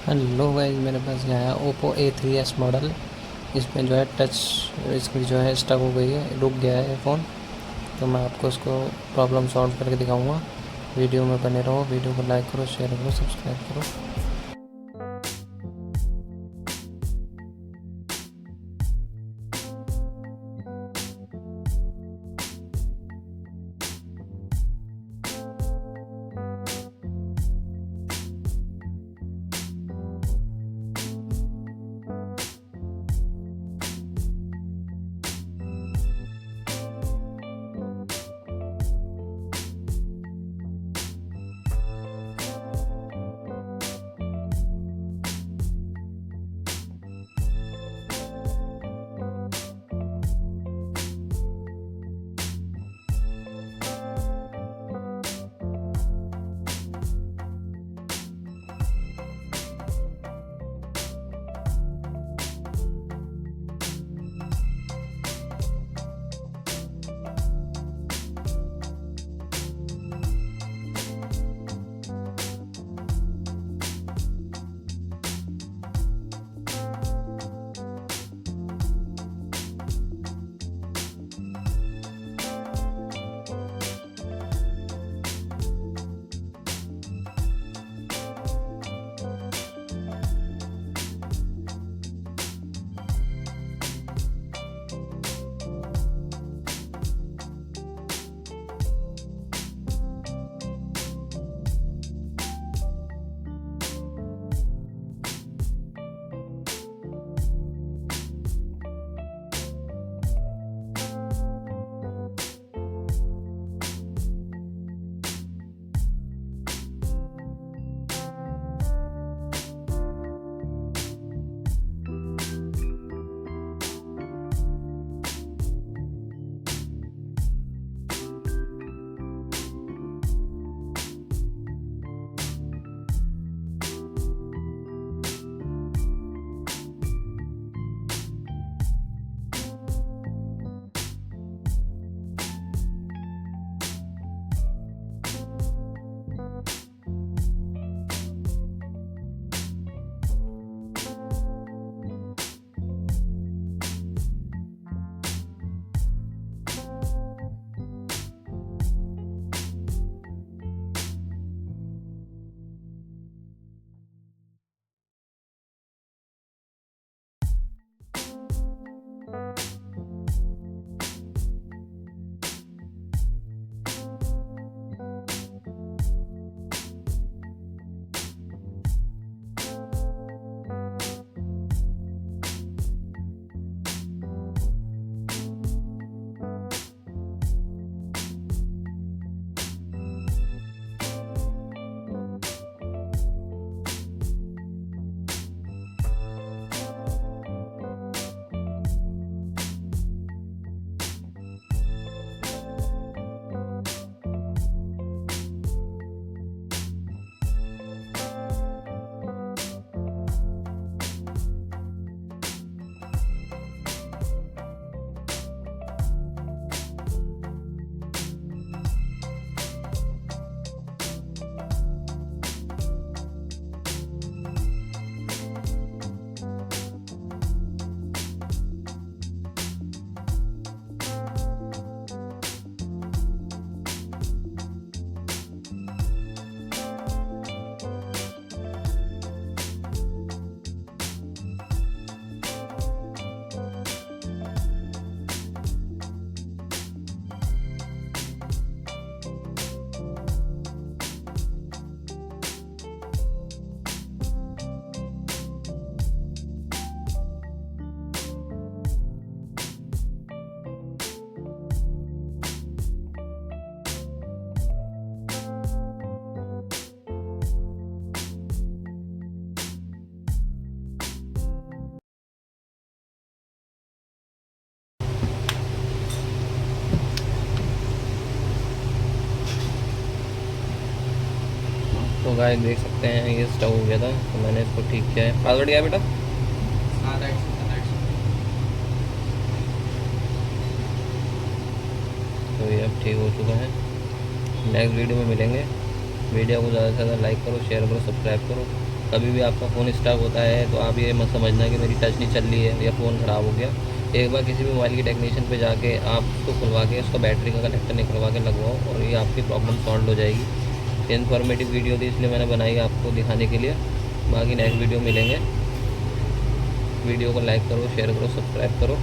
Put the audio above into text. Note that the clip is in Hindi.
हेलो गाइस, मेरे पास ये आया ओप्पो A3s मॉडल। इसमें जो है टच इसकी जो है स्टक हो गई है, रुक गया है फ़ोन। तो मैं आपको इसको प्रॉब्लम सॉल्व करके दिखाऊंगा। वीडियो में बने रहो, वीडियो को लाइक करो, शेयर करो, सब्सक्राइब करो। तो गाइस देख सकते हैं, ये स्टक हो गया था, तो मैंने इसको ठीक किया है। पासवर्ड क्या है बेटा? तो ये अब ठीक हो चुका है। नेक्स्ट वीडियो में मिलेंगे। वीडियो को ज़्यादा से ज़्यादा लाइक करो, शेयर करो, सब्सक्राइब करो। कभी भी आपका फ़ोन स्टक होता है तो आप ये मत समझना कि मेरी टच नहीं चल रही है या फ़ोन ख़राब हो गया। एक बार किसी भी मोबाइल की टेक्नीशियन पे जाके आप उसको खुलवा के उसका बैटरी का कनेक्टर निकलवा के लगवाओ और ये आपकी प्रॉब्लम सॉल्व हो जाएगी। इन्फॉर्मेटिव वीडियो थी इसलिए मैंने बनाई आपको दिखाने के लिए। बाकी नेक्स्ट वीडियो मिलेंगे। वीडियो को लाइक करो, शेयर करो, सब्सक्राइब करो।